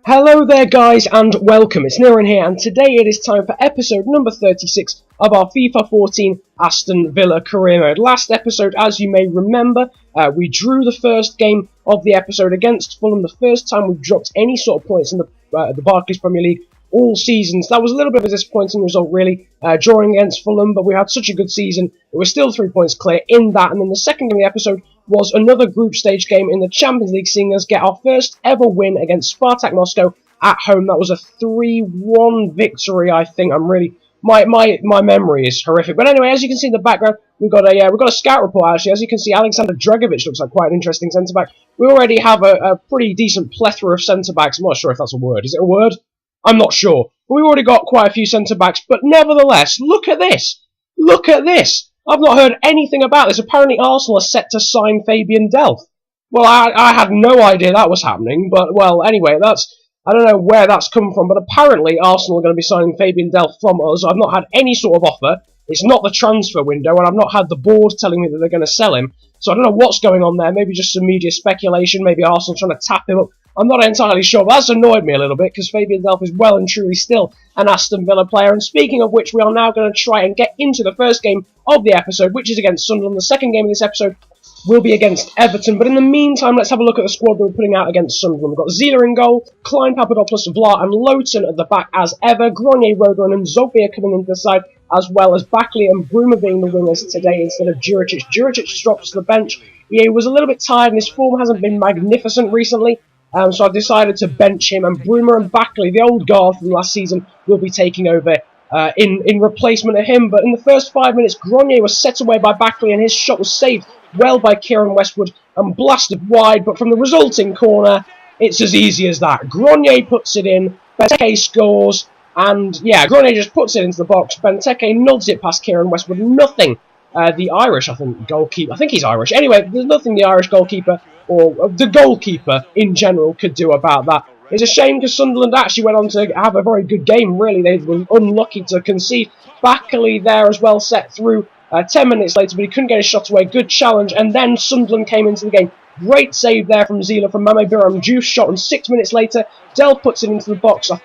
Hello there guys and welcome, it's Niran here and today it is time for episode number 36 of our FIFA 14 Aston Villa career mode. Last episode, as you may remember, we drew the first game of the episode against Fulham, the first time we've dropped any sort of points in the Barclays Premier League all seasons. That was a little bit of a disappointing result really, drawing against Fulham, but we had such a good season, it was still 3 points clear in that. And then the second game of the episode was another group stage game in the Champions League, seeing us get our first ever win against Spartak Moscow at home. That was a 3-1 victory, I think. My memory is horrific. But anyway, as you can see in the background, we've got a scout report actually. As you can see, Alexander Dragovic looks like quite an interesting centre back. We already have a pretty decent plethora of centre backs. I'm not sure if that's a word. Is it a word? I'm not sure. But we've already got quite a few centre backs. But nevertheless, look at this. Look at this. I've not heard anything about this. Apparently Arsenal are set to sign Fabian Delph. Well, I had no idea that was happening, but, well, anyway, I don't know where that's come from, but apparently Arsenal are going to be signing Fabian Delph from us. I've not had any sort of offer. It's not the transfer window, and I've not had the board telling me that they're going to sell him. So I don't know what's going on there. Maybe just some media speculation. Maybe Arsenal trying to tap him up. I'm not entirely sure, but that's annoyed me a little bit, because Fabian Delph is well and truly still an Aston Villa player. And speaking of which, we are now going to try and get into the first game of the episode, which is against Sunderland. The second game of this episode will be against Everton. But in the meantime, let's have a look at the squad that we're putting out against Sunderland. We've got Zila in goal, Klein, Papadopoulos, Vla and Lowton at the back as ever, Grenier, Roder and Zogbia coming into the side, as well as Backley and Bruma being the wingers today instead of Juricic. Juricic drops to the bench. He was a little bit tired and his form hasn't been magnificent recently. So I've decided to bench him, and Bruma and Backley, the old guard from last season, will be taking over in replacement of him. But in the first 5 minutes, Grenier was set away by Backley and his shot was saved well by Kieran Westwood and blasted wide, but from the resulting corner, it's as easy as that. Grenier puts it in, Benteke scores, and yeah, Grenier just puts it into the box. Benteke nods it past Kieran Westwood. Nothing the Irish, goalkeeper, I think he's Irish. Anyway, there's nothing the Irish goalkeeper, or the goalkeeper in general, could do about that. It's a shame because Sunderland actually went on to have a very good game, really. They were unlucky to concede. Backley there as well, set through 10 minutes later, but he couldn't get his shot away. Good challenge, and then Sunderland came into the game. Great save there from Zila from Mame Biram. Juice shot, and 6 minutes later, Delph puts it into the box. I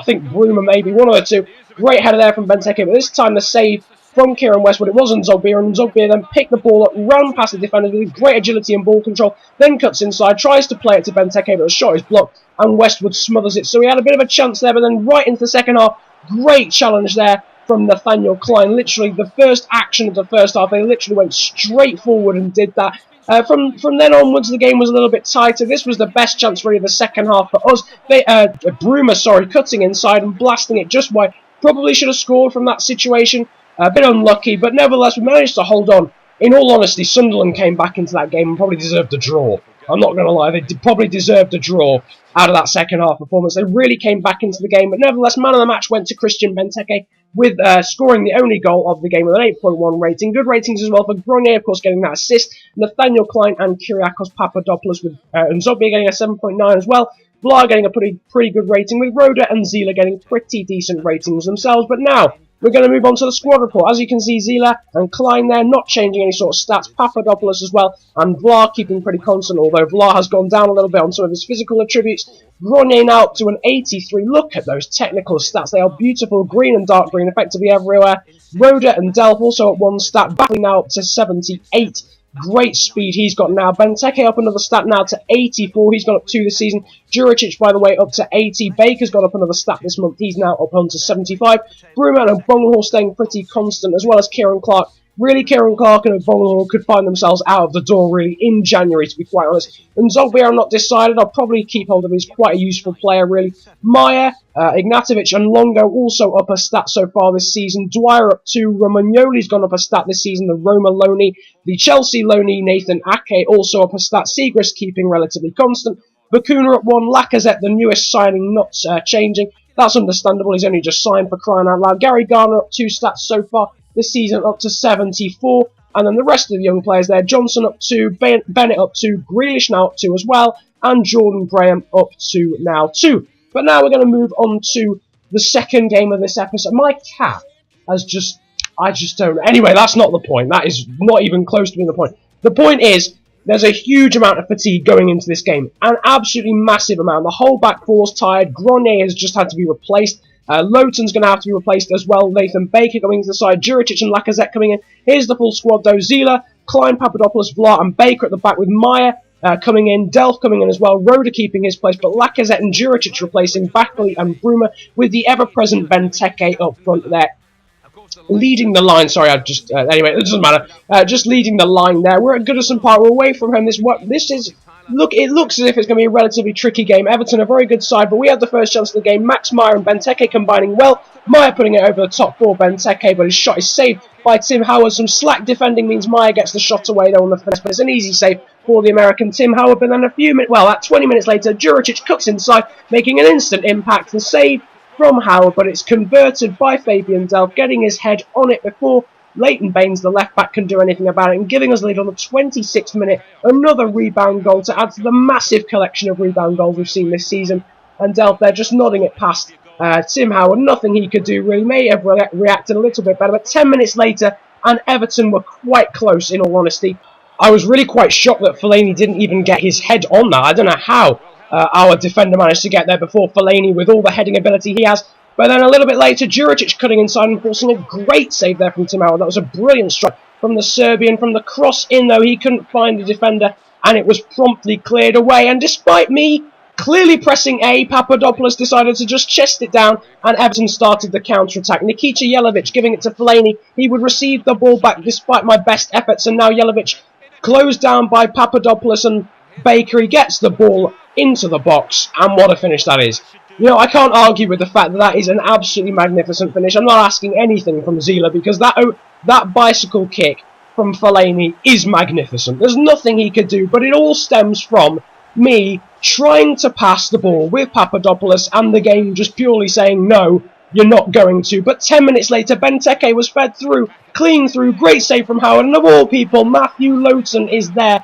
think Bruma maybe, one of the two. Great header there from Benteke, but this time the save from Kieran Westwood. It wasn't Zogbia, and Zogbia then picked the ball up, ran past the defender with great agility and ball control, then cuts inside, tries to play it to Benteke, but the shot is blocked, and Westwood smothers it. So he had a bit of a chance there, but then right into the second half, great challenge there from Nathaniel Klein. Literally, the first action of the first half, they literally went straight forward and did that. From then onwards, the game was a little bit tighter. This was the best chance really of the second half for us. Bruma, cutting inside and blasting it just wide. Probably should have scored from that situation. A bit unlucky, but nevertheless, we managed to hold on. In all honesty, Sunderland came back into that game and probably deserved a draw. I'm not going to lie, they probably deserved a draw out of that second half performance. They really came back into the game, but nevertheless, man of the match went to Christian Benteke, with scoring the only goal of the game with an 8.1 rating. Good ratings as well for Grenier, of course, getting that assist. Nathaniel Klein and Kyriakos Papadopoulos with Zogbia getting a 7.9 as well. Vla getting a pretty good rating, with Roder and Zila getting pretty decent ratings themselves. But now, we're going to move on to the squad report. As you can see, Zila and Klein there, not changing any sort of stats. Papadopoulos as well, and Vla keeping pretty constant, although Vla has gone down a little bit on some of his physical attributes. Grenier now up to an 83. Look at those technical stats. They are beautiful, green and dark green, effectively everywhere. Roder and Delph also at one stat. Backley now up to 78. Great speed he's got now. Benteke up another stat now to 84. He's gone up 2 this season. Juricic, by the way, up to 80. Baker's got up another stat this month. He's now up onto 75. Bruma and Bonghall staying pretty constant, as well as Kieran Clark. Really, Kieran Clark and Bonghall could find themselves out of the door, really, in January, to be quite honest. And Zogbia, I'm not decided. I'll probably keep hold of him. He's quite a useful player, really. Maya, Ignatovic and Longo also up a stat so far this season. Dwyer up 2. Romagnoli's gone up a stat this season. The Roma loanee. The Chelsea loanee, Nathan Ake, also up a stat. Segrist keeping relatively constant. Bakuna up 1. Lacazette, the newest signing, not changing. That's understandable. He's only just signed, for crying out loud. Gary Garner up 2 stats so far this season, up to 74. And then the rest of the young players there. Johnson up 2, Bennett up 2, Grealish now up 2 as well, and Jordan Graham up to now 2. But now we're going to move on to the second game of this episode. My cat has I just don't. Anyway, that's not the point. That is not even close to being the point. The point is, there's a huge amount of fatigue going into this game. An absolutely massive amount. The whole back four's tired. Grenier has just had to be replaced. Loughton's going to have to be replaced as well. Nathan Baker coming into the side. Juricic and Lacazette coming in. Here's the full squad though. Zila, Klein, Papadopoulos, Vlaar and Baker at the back with Meyer coming in. Delph coming in as well. Roda keeping his place. But Lacazette and Juricic replacing Bakley and Bruma with the ever-present Benteke up front there. Leading the line, sorry, anyway, it doesn't matter. Just leading the line there. We're at Goodison Park. We're away from home. It looks as if it's going to be a relatively tricky game. Everton a very good side, but we had the first chance of the game. Max Meyer and Benteke combining well. Meyer putting it over the top for Benteke, but his shot is saved by Tim Howard. Some slack defending means Meyer gets the shot away though on the finesse, but it's an easy save for the American Tim Howard. But then 20 minutes later, Juricic cuts inside, making an instant impact. The save from Howard, but it's converted by Fabian Delph, getting his head on it before Leighton Baines, the left back, can do anything about it, and giving us the lead on the 26th minute. Another rebound goal to add to the massive collection of rebound goals we've seen this season. And Delph there just nodding it past Tim Howard. Nothing he could do really. May have reacted a little bit better, but 10 minutes later, and Everton were quite close, in all honesty. I was really quite shocked that Fellaini didn't even get his head on that. I don't know how our defender managed to get there before Fellaini with all the heading ability he has. But then a little bit later, Juricic cutting inside and forcing a great save there from Tim Howard. That was a brilliant strike from the Serbian. From the cross in, though, he couldn't find the defender, and it was promptly cleared away. And despite me clearly pressing A, Papadopoulos decided to just chest it down, and Everton started the counter-attack. Nikita Jelavic giving it to Fellaini. He would receive the ball back despite my best efforts, and now Jelavic closed down by Papadopoulos, and Baker, he gets the ball into the box, and what a finish that is. You know, I can't argue with the fact that that is an absolutely magnificent finish. I'm not asking anything from Zila, because that bicycle kick from Fellaini is magnificent. There's nothing he could do, but it all stems from me trying to pass the ball with Papadopoulos and the game just purely saying, no, you're not going to. But 10 minutes later, Benteke was fed through, clean through, great save from Howard, and of all people, Matthew Loughton is there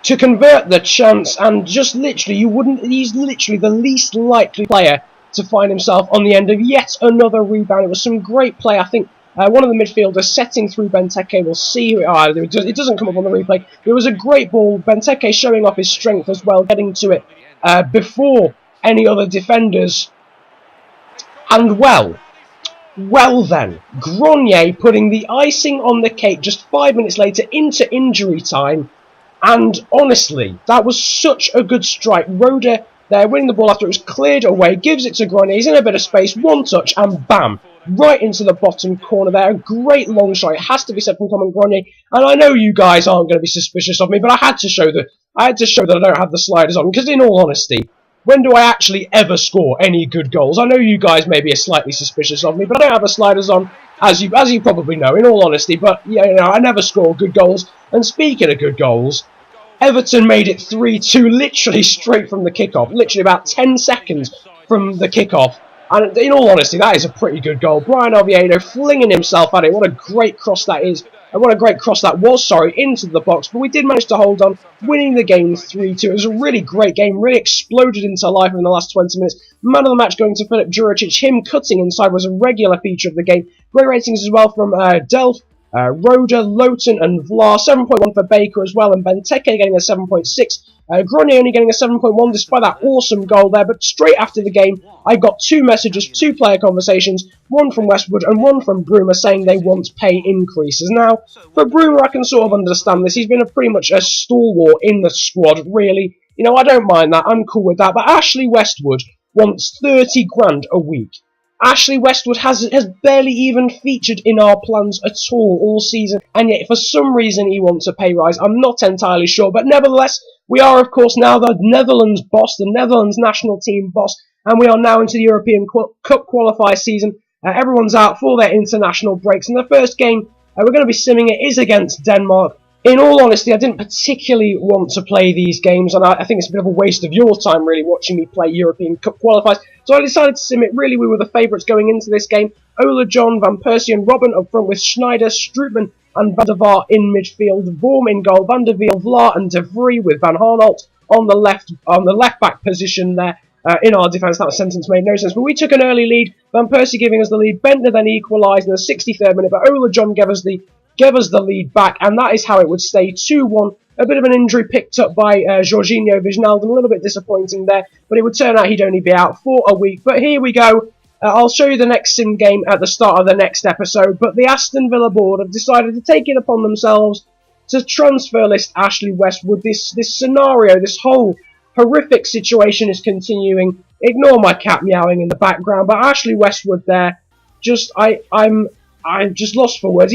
to convert the chance, and just literally, he's literally the least likely player to find himself on the end of yet another rebound. It was some great play. I think one of the midfielders setting through Benteke, we'll see who it doesn't come up on the replay. It was a great ball. Benteke showing off his strength as well, getting to it before any other defenders. And well then, Grenier putting the icing on the cake just 5 minutes later into injury time. And honestly, that was such a good strike. Roda there winning the ball after it was cleared away, gives it to Grenier. He's in a bit of space, one touch, and bam, right into the bottom corner there. A great long shot. It has to be said from Tom and Grenier. And I know you guys aren't going to be suspicious of me, but I had to show that I don't have the sliders on, because in all honesty, when do I actually ever score any good goals? I know you guys maybe are slightly suspicious of me, but I don't have the sliders on, as you probably know, in all honesty. But yeah, you know, I never score good goals. And speaking of good goals, Everton made it 3-2 literally straight from the kickoff, literally about 10 seconds from the kickoff. And in all honesty, that is a pretty good goal. Brian Oviedo flinging himself at it. What a great cross that is. And what a great cross that was, into the box. But we did manage to hold on, winning the game 3-2. It was a really great game, really exploded into life in the last 20 minutes. Man of the match going to Filip Juricic. Him cutting inside was a regular feature of the game. Great ratings as well from Delph, Roda, Loughton and Vlaar. 7.1 for Baker as well, and Benteke getting a 7.6. Grenier only getting a 7.1 despite that awesome goal there. But straight after the game, I got two messages, two player conversations, one from Westwood and one from Bruma saying they want pay increases. Now, for Bruma, I can sort of understand this. He's been pretty much a stalwart in the squad, really. You know, I don't mind that. I'm cool with that. But Ashley Westwood wants 30 grand a week. Ashley Westwood has barely even featured in our plans at all season, and yet for some reason he wants a pay rise. I'm not entirely sure, but nevertheless, we are of course now the Netherlands boss, the Netherlands national team boss, and we are now into the European Cup qualifier season. Everyone's out for their international breaks, and the first game we're going to be simming it is against Denmark. In all honesty, I didn't particularly want to play these games, and I think it's a bit of a waste of your time, really, watching me play European Cup qualifiers. So I decided to sim it. Really, we were the favourites going into this game. Ola John, Van Persie and Robben up front with Schneider, Strootman and Van der Vaart in midfield. Vorm in goal, Van der Wiel, Vlaar and De Vries with Van Harnolt on the left back position there. In our defence, that sentence made no sense. But we took an early lead. Van Persie giving us the lead. Bentner then equalised in the 63rd minute, but Ola John gave us the lead back, and that is how it would stay 2-1 A bit of an injury picked up by Jorginho Wijnaldum, a little bit disappointing there, but it would turn out he'd only be out for a week. But here we go. I'll show you the next sim game at the start of the next episode, but the Aston Villa board have decided to take it upon themselves to transfer list Ashley Westwood. This scenario, this whole horrific situation is continuing. Ignore my cat meowing in the background, but Ashley Westwood there, I'm just lost for words.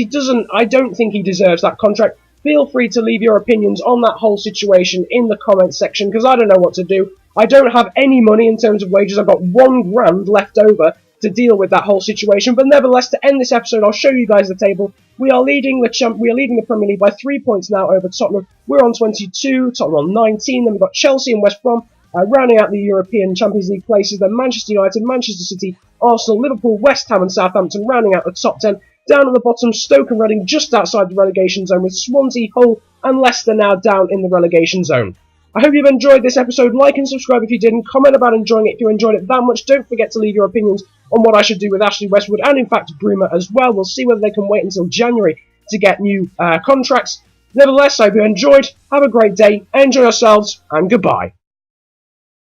I don't think he deserves that contract. Feel free to leave your opinions on that whole situation in the comments section, because I don't know what to do. I don't have any money in terms of wages. I've got £1 left over to deal with that whole situation. But nevertheless, to end this episode, I'll show you guys the table. We are leading the Premier League by 3 points now over Tottenham. We're on 22, Tottenham on 19. Then we've got Chelsea and West Brom rounding out the European Champions League places. Then Manchester United, Manchester City, Arsenal, Liverpool, West Ham and Southampton rounding out the top 10. Down at the bottom, Stoke and Reading just outside the relegation zone, with Swansea, Hull and Leicester now down in the relegation zone. I hope you've enjoyed this episode. Like and subscribe if you didn't. Comment about enjoying it if you enjoyed it that much. Don't forget to leave your opinions on what I should do with Ashley Westwood and, in fact, Bruma as well. We'll see whether they can wait until January to get new contracts. Nevertheless, I hope you enjoyed. Have a great day. Enjoy yourselves, and goodbye.